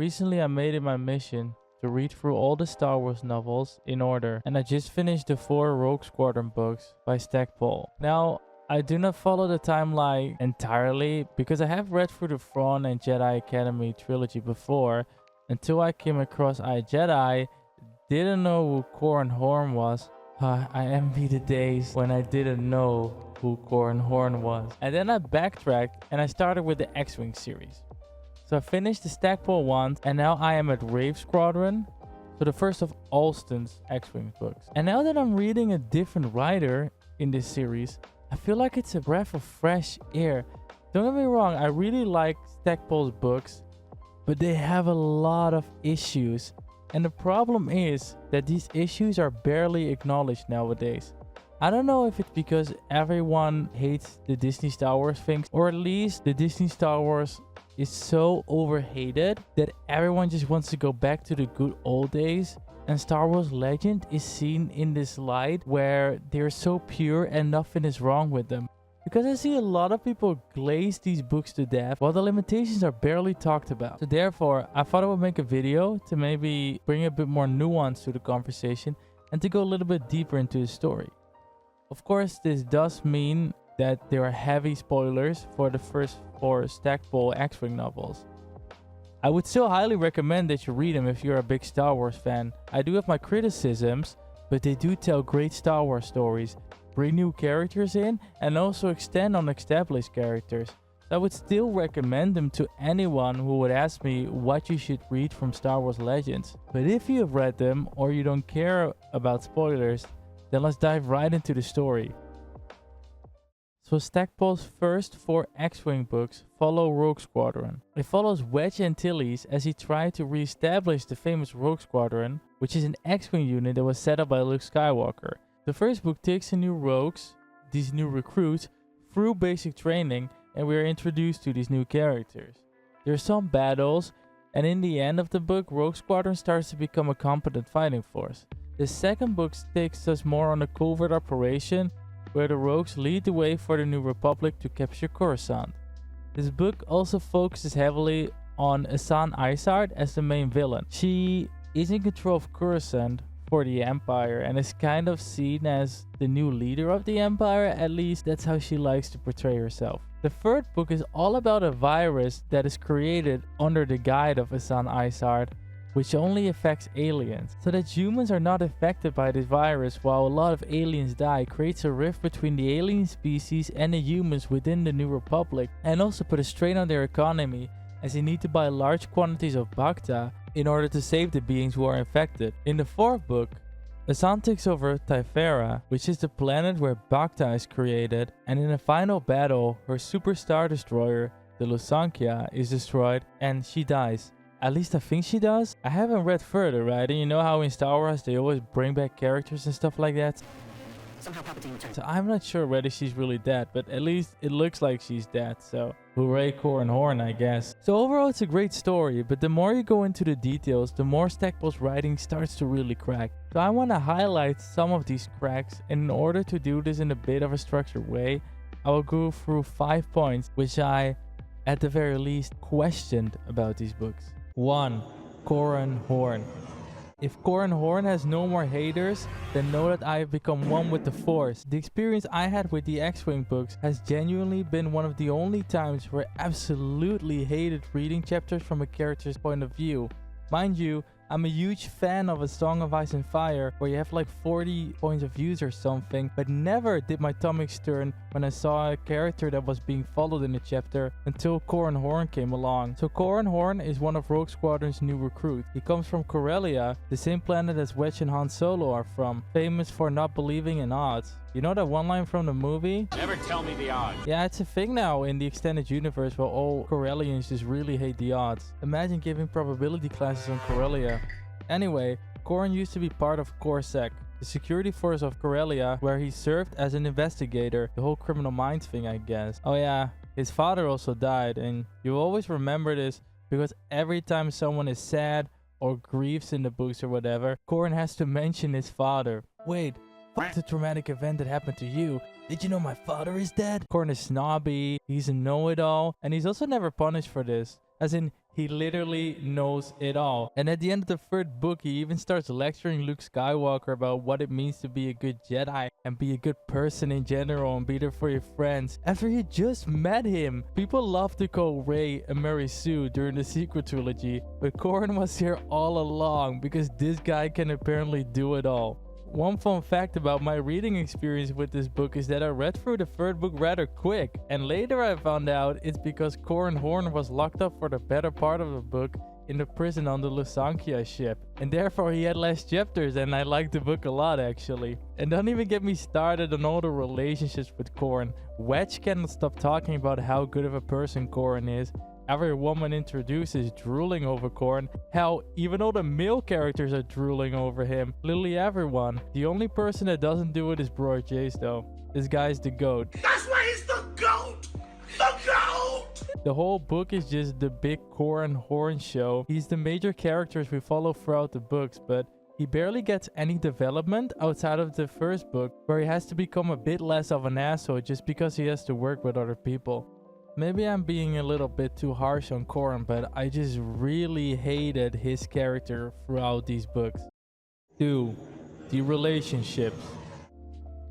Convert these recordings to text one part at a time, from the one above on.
Recently I made it my mission to read through all the Star Wars novels in order, and I just finished the 4 Rogue Squadron books by Stackpole. Now, I do not follow the timeline entirely because I have read through the Thrawn and Jedi Academy trilogy before until I came across iJedi, didn't know who Corran Horn was. I envy the days when I didn't know who Corran Horn was. And then I backtracked and I started with the X-wing series. So I finished the Stackpole ones, and now I am at Rave Squadron, so the first of Alston's X-wing books. And now that I'm reading a different writer in this series, I feel like it's a breath of fresh air. Don't get me wrong, I really like Stackpole's books, but they have a lot of issues. And the problem is that these issues are barely acknowledged nowadays. I don't know if it's because everyone hates the Disney Star Wars things, or at least the Disney Star Wars is so overhated that everyone just wants to go back to the good old days, and Star Wars Legend is seen in this light where they're so pure and nothing is wrong with them. Because I see a lot of people glaze these books to death while the limitations are barely talked about. So therefore, I thought I would make a video to maybe bring a bit more nuance to the conversation and to go a little bit deeper into the story. Of course, this does mean that there are heavy spoilers for the first 4 Stackpole X-wing novels. I would still highly recommend that you read them if you're a big Star Wars fan. I do have my criticisms, but they do tell great Star Wars stories, bring new characters in, and also extend on established characters. So I would still recommend them to anyone who would ask me what you should read from Star Wars Legends. But if you have read them or you don't care about spoilers, then let's dive right into the story. So Stackpole's first 4 X-wing books follow Rogue Squadron. It follows Wedge Antilles as he tried to re-establish the famous Rogue Squadron, which is an X-wing unit that was set up by Luke Skywalker. The first book takes the new rogues, these new recruits, through basic training, and we are introduced to these new characters. There are some battles, and in the end of the book, Rogue Squadron starts to become a competent fighting force. The second book takes us more on a covert operation, where the rogues lead the way for the New Republic to capture Coruscant. This book also focuses heavily on Asan Isard as the main villain. She is in control of Coruscant for the Empire and is kind of seen as the new leader of the Empire, at least that's how she likes to portray herself. The third book is all about a virus that is created under the guide of Asan Isard, which only affects aliens, so that humans are not affected by this virus while a lot of aliens die, creates a rift between the alien species and the humans within the New Republic, and also put a strain on their economy as they need to buy large quantities of Bacta in order to save the beings who are infected. In the fourth book, Asan takes over Typhera, which is the planet where Bacta is created, and in a final battle, her super star destroyer, the Lusankya, is destroyed and she dies. At least I think she does. I haven't read further, right? And you know how in Star Wars they always bring back characters and stuff like that? So I'm not sure whether she's really dead, but at least it looks like she's dead. So hooray Corran Horn, I guess. So overall it's a great story, but the more you go into the details, the more Stackpole's writing starts to really crack. So I want to highlight some of these cracks, and in order to do this in a bit of a structured way, I will go through 5 points which I, at the very least, questioned about these books. 1. Corran Horn. If Corran Horn has no more haters, then know that I have become one with the Force. The experience I had with the X-wing books has genuinely been one of the only times where I absolutely hated reading chapters from a character's point of view. Mind you, I'm a huge fan of A Song of Ice and Fire, where you have like 40 points of views or something, but never did my stomach turn when I saw a character that was being followed in a chapter until Corran Horn came along. So Corran Horn is one of Rogue Squadron's new recruits. He comes from Corellia, the same planet as Wedge and Han Solo are from, famous for not believing in odds. You know that one line from the movie? Never tell me the odds. Yeah, it's a thing now in the extended universe where all Corellians just really hate the odds. Imagine giving probability classes on Corellia. Anyway, Corran used to be part of CorSec, the security force of Corellia, where he served as an investigator. The whole Criminal Minds thing, I guess. Oh yeah, his father also died, and you always remember this because every time someone is sad or grieves in the books or whatever, Corran has to mention his father. Wait, fuck the traumatic event that happened to you. Did you know my father is dead? Corran is snobby, he's a know-it-all, and he's also never punished for this. As in, He literally knows it all. And at the end of the third book, he even starts lecturing Luke Skywalker about what it means to be a good Jedi and be a good person in general and be there for your friends. After he just met him, people love to call Rey a Mary Sue during the sequel trilogy, but Corran was here all along because this guy can apparently do it all. One fun fact about my reading experience with this book is that I read through the third book rather quick, and later I found out it's because Corran Horn was locked up for the better part of the book in the prison on the Lusankia ship, and therefore he had less chapters, and I liked the book a lot actually. And don't even get me started on all the relationships with Corran. Wedge cannot stop talking about how good of a person Corran is. Every woman introduced is drooling over Corran. Hell, even all the male characters are drooling over him. Literally everyone. The only person that doesn't do it is Bro Jace though. This guy's the GOAT. That's why he's the GOAT! The GOAT! The whole book is just the big Corran Horn show. He's the major characters we follow throughout the books, but he barely gets any development outside of the first book, where he has to become a bit less of an asshole just because he has to work with other people. Maybe I'm being a little bit too harsh on Corran, but I just really hated his character throughout these books. 2. The relationships.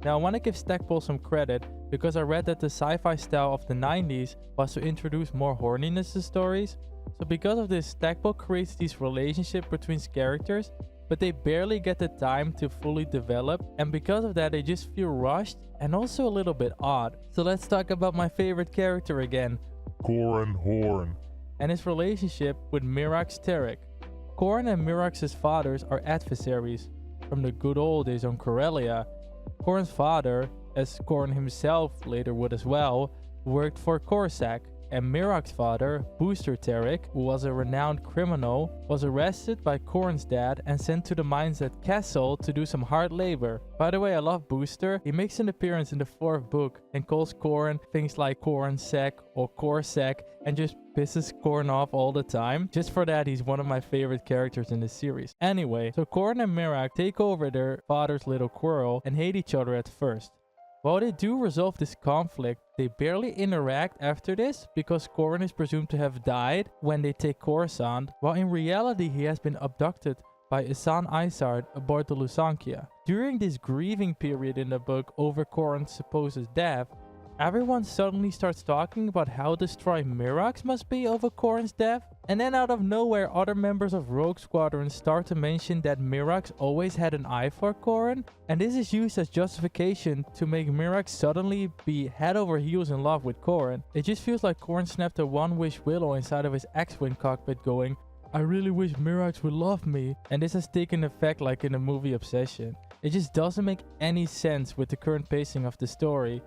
Now I want to give Stackpole some credit because I read that the sci-fi style of the 90s was to introduce more horniness to stories. So because of this, Stackpole creates these relationships between characters, but they barely get the time to fully develop, and because of that they just feel rushed and also a little bit odd. So let's talk about my favorite character again, Corran Horn, and his relationship with Mirax Tarek. Corran and Mirax's fathers are adversaries from the good old days on Corellia. Corran's father, as Corran himself later would as well, worked for Corsac, and Mirax's father, Booster Tarek, who was a renowned criminal, was arrested by Corran's dad and sent to the mines at Castle to do some hard labor. By the way, I love Booster. He makes an appearance in the 4th book and calls Corran things like Corransac or Corsac and just pisses Corran off all the time. Just for that, he's one of my favorite characters in this series. Anyway, so Corran and Mirax take over their father's little quarrel and hate each other at first. While they do resolve this conflict, they barely interact after this because Corran is presumed to have died when they take Coruscant, while in reality he has been abducted by Isan Isard aboard the Lusankia. During this grieving period in the book over Corran's supposed death, everyone suddenly starts talking about how distraught Mirax must be over Corran's death, and then out of nowhere other members of Rogue Squadron start to mention that Mirax always had an eye for Corran, and this is used as justification to make Mirax suddenly be head over heels in love with Corran. It just feels like Corran snapped a one-wish willow inside of his X-wing cockpit going, "I really wish Mirax would love me," and this has taken effect like in the movie Obsession. It just doesn't make any sense with the current pacing of the story.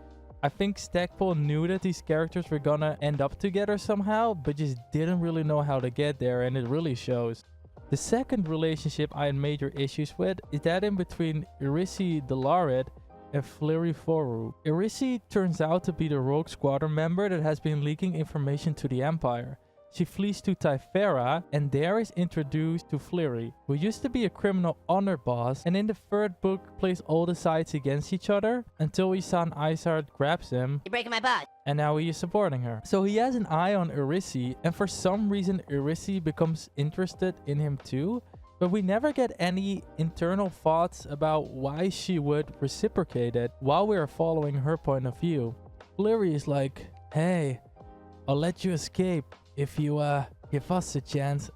I think Stackpole knew that these characters were gonna end up together somehow, but just didn't really know how to get there, and it really shows. The second relationship I had major issues with is that in between Irisi Delarid and Fliri Foru. Irisi turns out to be the Rogue Squadron member that has been leaking information to the Empire. She flees to Typhera and there is introduced to Fliri, who used to be a criminal underboss, and in the 3rd book plays all the sides against each other until Isan Isard grabs him. You're breaking my butt. And now he is supporting her. So he has an eye on Irisi, and for some reason Irisi becomes interested in him too, but we never get any internal thoughts about why she would reciprocate it while we are following her point of view. Fliri is like, "Hey, I'll let you escape if you give us a chance."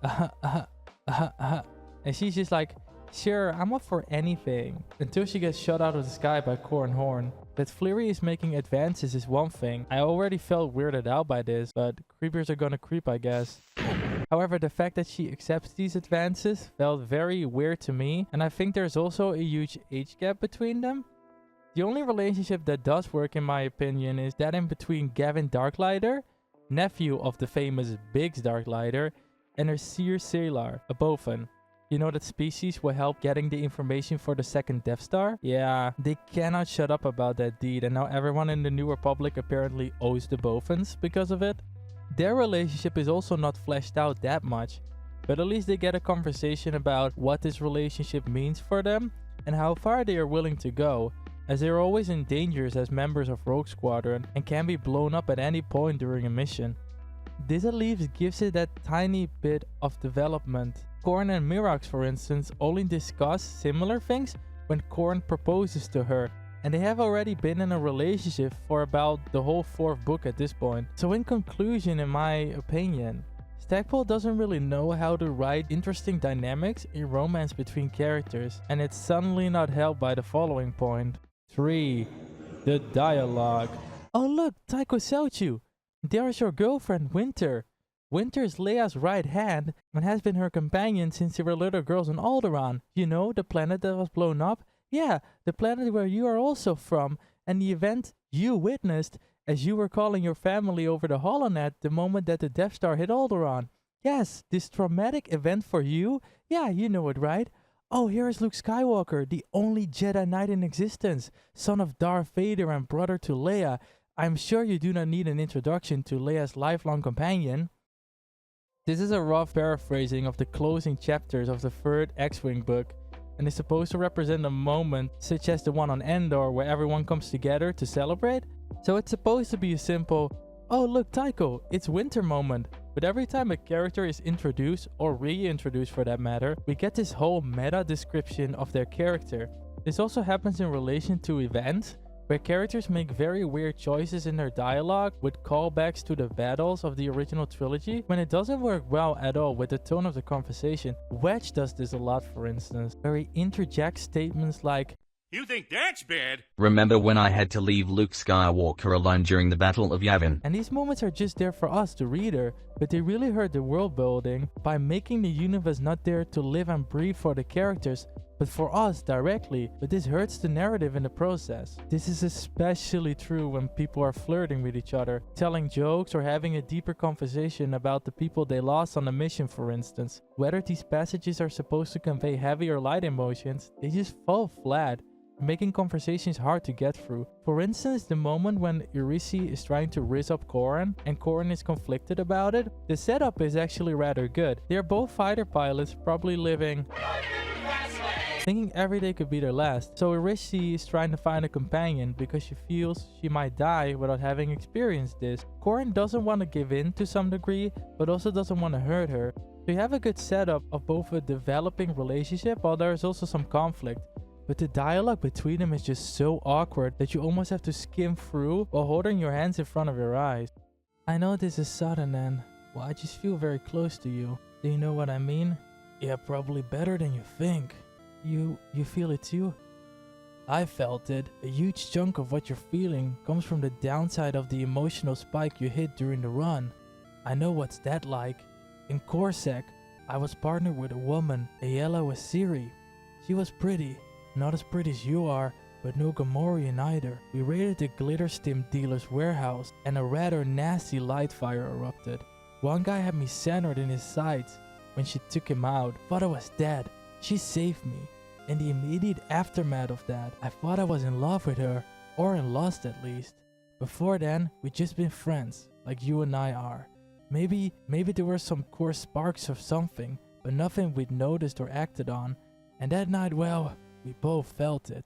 And she's just like, "Sure, I'm up for anything." Until she gets shot out of the sky by Corran Horn. That Fliri is making advances is one thing. I already felt weirded out by this, but creepers are gonna creep, I guess. However, the fact that she accepts these advances felt very weird to me, and I think there's also a huge age gap between them. The only relationship that does work in my opinion is that in between Gavin Darklighter, nephew of the famous Biggs Darklighter, and her Seer Salar, a Bothan. You know that species will help getting the information for the 2nd Death Star? Yeah, they cannot shut up about that deed, and now everyone in the New Republic apparently owes the Bothans because of it. Their relationship is also not fleshed out that much, but at least they get a conversation about what this relationship means for them and how far they are willing to go, as they are always in danger as members of Rogue Squadron and can be blown up at any point during a mission. This at least gives it that tiny bit of development. Korn and Mirax, for instance, only discuss similar things when Korn proposes to her, and they have already been in a relationship for about the whole 4th book at this point. So in conclusion, in my opinion, Stackpole doesn't really know how to write interesting dynamics in romance between characters, and it's suddenly not helped by the following point. 3. The dialogue. Oh look, Taiko Selchu! There is your girlfriend, Winter. Winter is Leia's right hand and has been her companion since they were little girls on Alderaan. You know, the planet that was blown up? Yeah, the planet where you are also from, and the event you witnessed as you were calling your family over the holonet the moment that the Death Star hit Alderaan. Yes, this traumatic event for you? Yeah, you know it, right? Oh, here is Luke Skywalker, the only Jedi Knight in existence, son of Darth Vader and brother to Leia. I'm sure you do not need an introduction to Leia's lifelong companion. This is a rough paraphrasing of the closing chapters of the 3rd X-Wing book, and is supposed to represent a moment such as the one on Endor where everyone comes together to celebrate. So it's supposed to be a simple, oh look Taiko, it's Winter moment. But every time a character is introduced, or reintroduced for that matter, we get this whole meta description of their character. This also happens in relation to events, where characters make very weird choices in their dialogue with callbacks to the battles of the original trilogy when it doesn't work well at all with the tone of the conversation. Wedge does this a lot, for instance, where he interjects statements like, You think that's bad? Remember when I had to leave Luke Skywalker alone during the Battle of Yavin? and these moments are just there for us, the reader, but they really hurt the world building by making the universe not there to live and breathe for the characters, but for us directly. But this hurts the narrative in the process. This is especially true when people are flirting with each other, telling jokes or having a deeper conversation about the people they lost on a mission, for instance. Whether these passages are supposed to convey heavy or light emotions, they just fall flat, making conversations hard to get through. For instance, the moment when Irisi is trying to rizz up Korran and Korran is conflicted about it, the setup is actually rather good. They are both fighter pilots, probably living thinking every day could be their last. So Irisi is trying to find a companion because she feels she might die without having experienced this. Korran doesn't want to give in to some degree, but also doesn't want to hurt her. So you have a good setup of both a developing relationship while there is also some conflict. But the dialogue between them is just so awkward that you almost have to skim through while holding your hands in front of your eyes. I know this is sudden and, well, I just feel very close to you. Do you know what I mean? Yeah, probably better than you think. You feel it too? I felt it. A huge chunk of what you're feeling comes from the downside of the emotional spike you hit during the run. I know what's that like. In Corsac, I was partnered with a woman, Ayala Wasiri. She was pretty. Not as pretty as you are, but no Gamorrean either. We raided the glitter stim dealer's warehouse, and a rather nasty light fire erupted. One guy had me centered in his sights. When she took him out, thought I was dead. She saved me. In the immediate aftermath of that, I thought I was in love with her, or in lust at least. Before then, we'd just been friends, like you and I are. Maybe there were some core sparks of something, but nothing we'd noticed or acted on. And that night, well, we both felt it.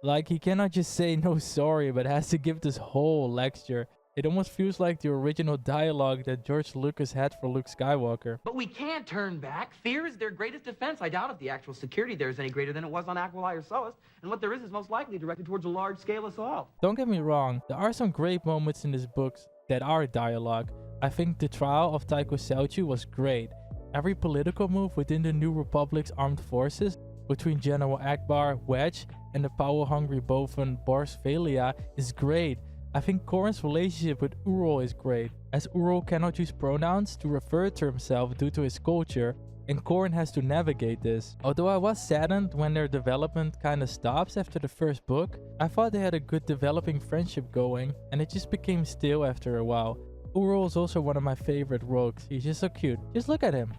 Like, he cannot just say no sorry, but has to give this whole lecture. It almost feels like the original dialogue that George Lucas had for Luke Skywalker. But we can't turn back. Fear is their greatest defense. I doubt if the actual security there is any greater than it was on Aquilai or Solus, and what there is most likely directed towards a large-scale assault. Don't get me wrong, there are some great moments in this book that are dialogue. I think the trial of Taiko Selchu was great. Every political move within the New Republic's armed forces, between General Akbar, Wedge, and the power-hungry Bovan Bors Valia is great. I think Korran's relationship with Ural is great, as Ural cannot use pronouns to refer to himself due to his culture, and Korran has to navigate this. Although I was saddened when their development kinda stops after the first book, I thought they had a good developing friendship going, and it just became stale after a while. Ural is also one of my favorite rogues. He's just so cute. Just look at him.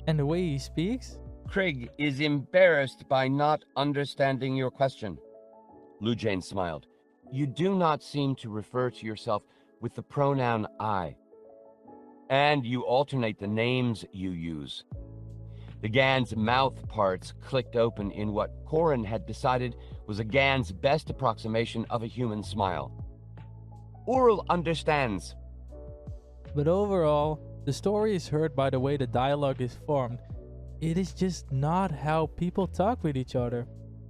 And the way he speaks? Craig is embarrassed by not understanding your question. Lou Jane smiled. You do not seem to refer to yourself with the pronoun I. And you alternate the names you use. The Gan's mouth parts clicked open in what Korran had decided was a Gan's best approximation of a human smile. Ural understands. But overall, the story is hurt by the way the dialogue is formed. It is just not how people talk with each other.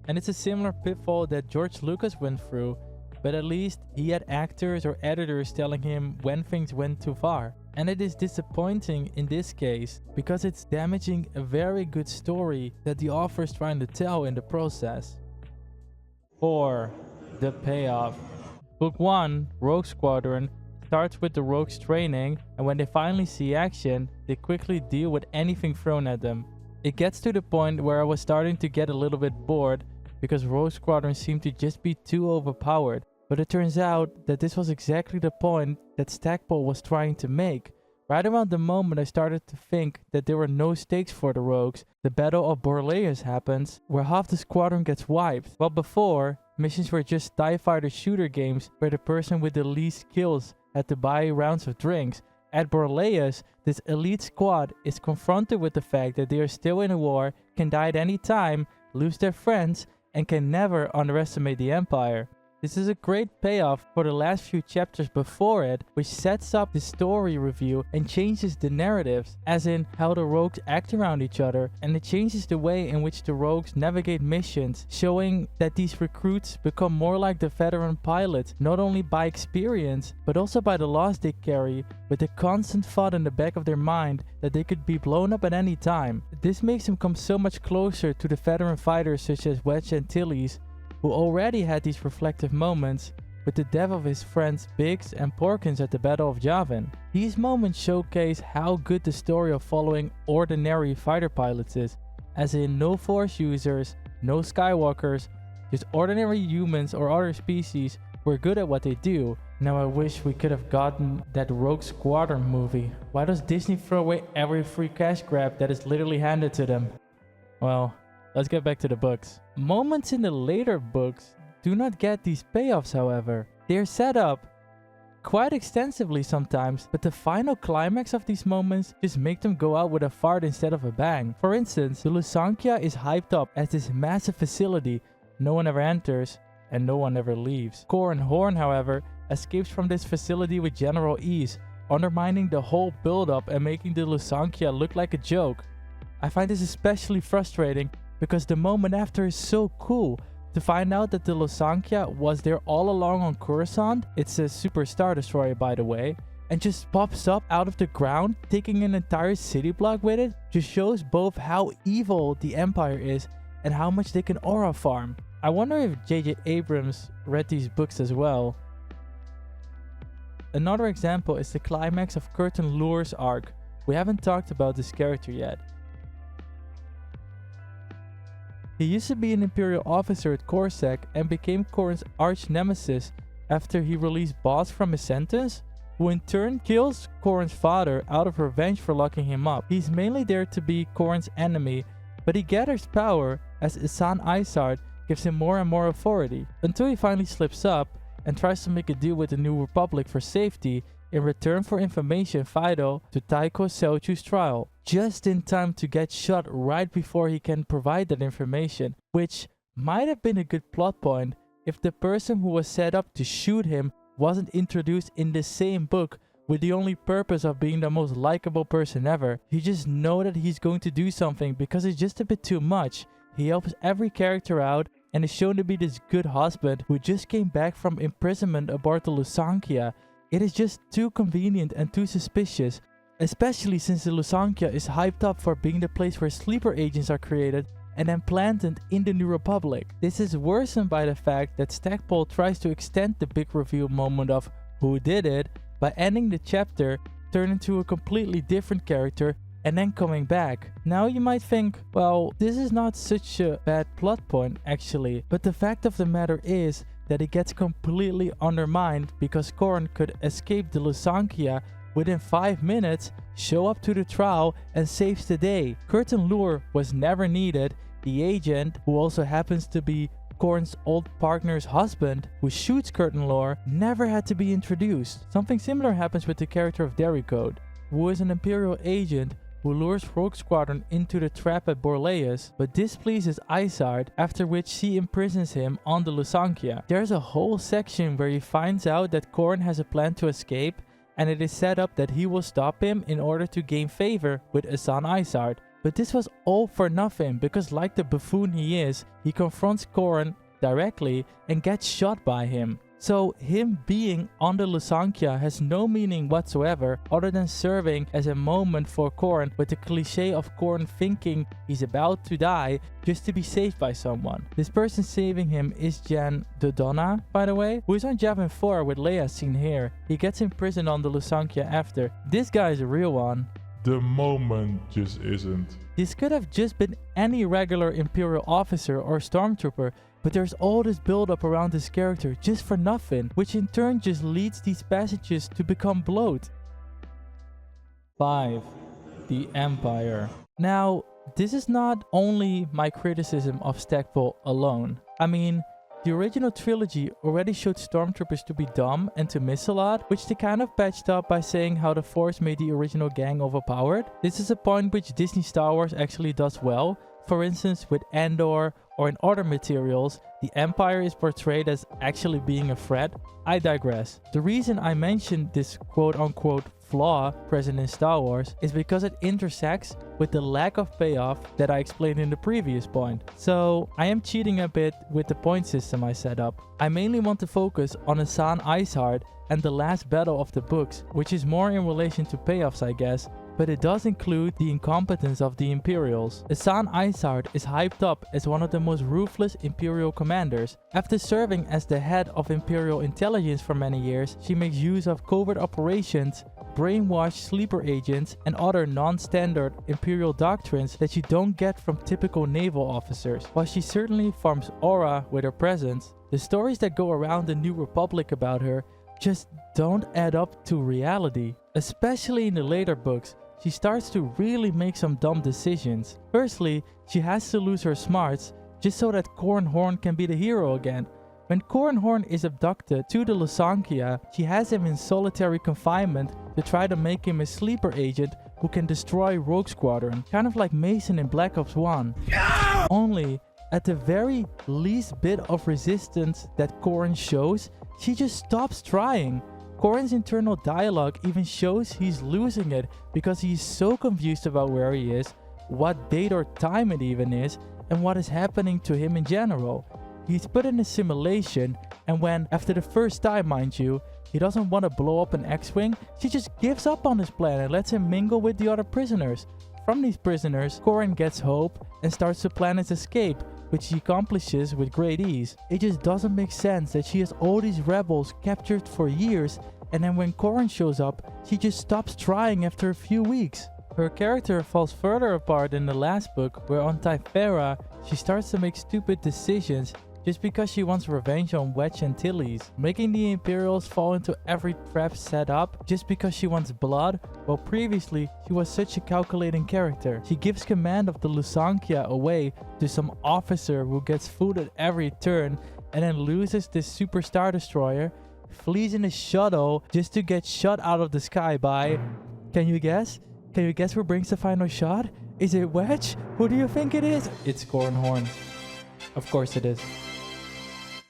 And it's a similar pitfall that George Lucas went through, but at least he had actors or editors telling him when things went too far. And it is disappointing in this case because it's damaging a very good story that the author is trying to tell in the process. 4. The payoff. Book 1, Rogue Squadron, starts with the rogues training, and when they finally see action, they quickly deal with anything thrown at them. It gets to the point where I was starting to get a little bit bored because Rogue Squadron seemed to just be too overpowered. But it turns out that this was exactly the point that Stackpole was trying to make. Right around the moment I started to think that there were no stakes for the rogues, the Battle of Borleus happens, where half the squadron gets wiped. While before, missions were just TIE Fighter shooter games where the person with the least kills had to buy rounds of drinks. At Borleus, this elite squad is confronted with the fact that they are still in a war, can die at any time, lose their friends, and can never underestimate the Empire. This is a great payoff for the last few chapters before it, which sets up the story review and changes the narratives, as in how the rogues act around each other, and it changes the way in which the rogues navigate missions, showing that these recruits become more like the veteran pilots, not only by experience, but also by the loss they carry, with the constant thought in the back of their mind that they could be blown up at any time. This makes them come so much closer to the veteran fighters such as Wedge and Tilly's, who already had these reflective moments with the death of his friends Biggs and Porkins at the Battle of Yavin. These moments showcase how good the story of following ordinary fighter pilots is, as in no Force users, no Skywalkers, just ordinary humans or other species who are good at what they do. Now I wish we could have gotten that Rogue Squadron movie. Why does Disney throw away every free cash grab that is literally handed to them? Well, let's get back to the books. Moments in the later books do not get these payoffs, however. They are set up quite extensively sometimes, but the final climax of these moments just make them go out with a fart instead of a bang. For instance, the Lusankya is hyped up as this massive facility no one ever enters and no one ever leaves. Corin Horn, however, escapes from this facility with general ease, undermining the whole build-up and making the Lusankya look like a joke. I find this especially frustrating because the moment after is so cool. To find out that the Lusankya was there all along on Coruscant, it's a super star destroyer by the way, and just pops up out of the ground, taking an entire city block with it, just shows both how evil the Empire is and how much they can aura farm. I wonder if J.J. Abrams read these books as well. Another example is the climax of Curtin Lure's arc. We haven't talked about this character yet. He used to be an Imperial officer at Corsac and became Corrin's arch nemesis after he released Boss from his sentence, who in turn kills Corrin's father out of revenge for locking him up. He's mainly there to be Corrin's enemy, but he gathers power as Isan Isard gives him more and more authority, until he finally slips up and tries to make a deal with the New Republic for safety in return for information vital to Tycho Selju's trial, just in time to get shot right before he can provide that information, which might have been a good plot point if the person who was set up to shoot him wasn't introduced in the same book with the only purpose of being the most likable person ever. You just know that he's going to do something because it's just a bit too much. He helps every character out and is shown to be this good husband who just came back from imprisonment aboard the Lusankya. It is just too convenient and too suspicious, especially since the Lusankya is hyped up for being the place where sleeper agents are created and then planted in the New Republic. This is worsened by the fact that Stackpole tries to extend the big reveal moment of who did it by ending the chapter, turning into a completely different character, and then coming back. Now you might think, well, this is not such a bad plot point actually, but the fact of the matter is that it gets completely undermined because Corrin could escape the Lusankya within 5 minutes, show up to the trial, and saves the day. Curtin Lure was never needed. The agent, who also happens to be Corrin's old partner's husband, who shoots Curtin Lure, never had to be introduced. Something similar happens with the character of Derricode, who is an Imperial agent who lures Rogue Squadron into the trap at Borleus, but displeases Isard, after which she imprisons him on the Lusankya. There's a whole section where he finds out that Corrin has a plan to escape, and it is set up that he will stop him in order to gain favor with Asan Isard. But this was all for nothing, because like the buffoon he is, he confronts Korin directly and gets shot by him. So him being on the Lusankya has no meaning whatsoever other than serving as a moment for Korin, with the cliche of Korin thinking he's about to die just to be saved by someone. This person saving him is Jan Dodonna, by the way, who is on Yavin 4 with Leia seen here. He gets imprisoned on the Lusankya after. This guy is a real one. The moment just isn't. This could have just been any regular Imperial officer or stormtrooper, but there's all this build-up around this character just for nothing, which in turn just leads these passages to become bloat. 5. The Empire. Now, this is not only my criticism of Stackpole alone. I mean, the original trilogy already showed stormtroopers to be dumb and to miss a lot, which they kind of patched up by saying how the Force made the original gang overpowered. This is a point which Disney Star Wars actually does well. For instance, with Andor or in other materials, the Empire is portrayed as actually being a threat. I digress. The reason I mentioned this quote-unquote flaw present in Star Wars is because it intersects with the lack of payoff that I explained in the previous point. So I am cheating a bit with the point system I set up. I mainly want to focus on Asan Isard and the last battle of the books, which is more in relation to payoffs, I guess, but it does include the incompetence of the Imperials. Asan Isard is hyped up as one of the most ruthless Imperial commanders. After serving as the head of Imperial intelligence for many years, she makes use of covert operations, brainwashed sleeper agents, and other non-standard Imperial doctrines that you don't get from typical naval officers. While she certainly farms aura with her presence, the stories that go around the New Republic about her just don't add up to reality. Especially in the later books, she starts to really make some dumb decisions. Firstly, she has to lose her smarts just so that Corran Horn can be the hero again. When Corran Horn is abducted to the Lusankya, she has him in solitary confinement to try to make him a sleeper agent who can destroy Rogue Squadron, kind of like Mason in Black Ops 1. Only, at the very least bit of resistance that Corran shows, she just stops trying. Corran's internal dialogue even shows he's losing it because he's so confused about where he is, what date or time it even is, and what is happening to him in general. He's put in a simulation, and when, after the first time mind you, he doesn't want to blow up an X-wing, she just gives up on his plan and lets him mingle with the other prisoners. From these prisoners, Corran gets hope and starts to plan his escape, which he accomplishes with great ease. It just doesn't make sense that she has all these rebels captured for years, and then when Corran shows up, she just stops trying after a few weeks. Her character falls further apart in the last book, where on Typhera, she starts to make stupid decisions just because she wants revenge on Wedge Antilles, making the Imperials fall into every trap set up just because she wants blood, while previously she was such a calculating character. She gives command of the Lusankya away to some officer who gets food at every turn and then loses this super star destroyer, flees in a shuttle just to get shot out of the sky by... Can you guess? Can you guess who brings the final shot? Is it Wedge? Who do you think it is? It's Corran Horn. Of course it is.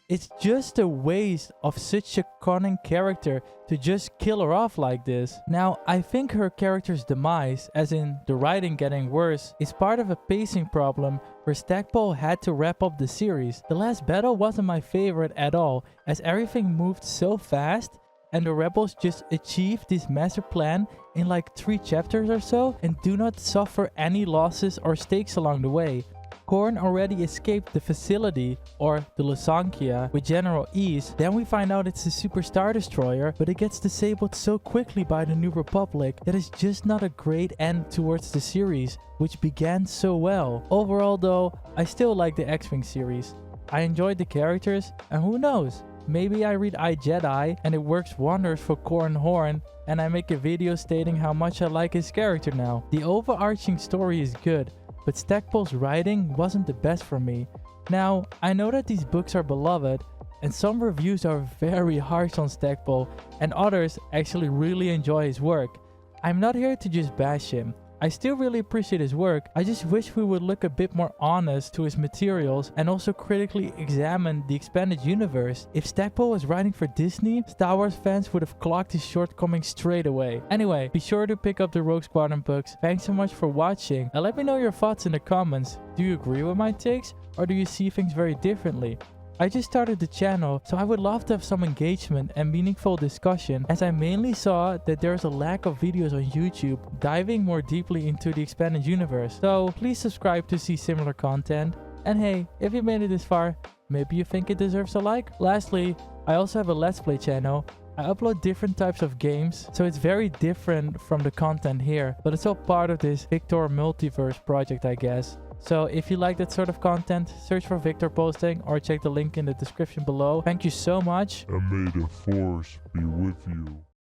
It's just a waste of such a cunning character to just kill her off like this. Now, I think her character's demise, as in the writing getting worse, is part of a pacing problem where Stackpole had to wrap up the series. The last battle wasn't my favorite at all, as everything moved so fast and the rebels just achieved this master plan in like 3 chapters or so and do not suffer any losses or stakes along the way. Corran already escaped the facility, or the Lusankya, with general ease. Then we find out it's a super star destroyer, but it gets disabled so quickly by the New Republic that it's just not a great end towards the series, which began so well. Overall though, I still like the X-Wing series. I enjoyed the characters, and who knows, maybe I read iJedi and it works wonders for Corran Horn, and I make a video stating how much I like his character now. The overarching story is good, but Stackpole's writing wasn't the best for me. Now, I know that these books are beloved, and some reviews are very harsh on Stackpole, and others actually really enjoy his work. I'm not here to just bash him. I still really appreciate his work. I just wish we would look a bit more honest to his materials and also critically examine the expanded universe. If Stackpole was writing for Disney, Star Wars fans would have clocked his shortcomings straight away. Anyway, be sure to pick up the Rogue Squadron books. Thanks so much for watching, and let me know your thoughts in the comments. Do you agree with my takes, or do you see things very differently? I just started the channel, so I would love to have some engagement and meaningful discussion, as I mainly saw that there's a lack of videos on YouTube diving more deeply into the expanded universe. So please subscribe to see similar content. And hey, if you made it this far, maybe you think it deserves a like? Lastly, I also have a Let's Play channel. I upload different types of games, so it's very different from the content here, but it's all part of this Victor Multiverse project, I guess. So if you like that sort of content, search for Victor Posting or check the link in the description below. Thank you so much. And may the force be with you.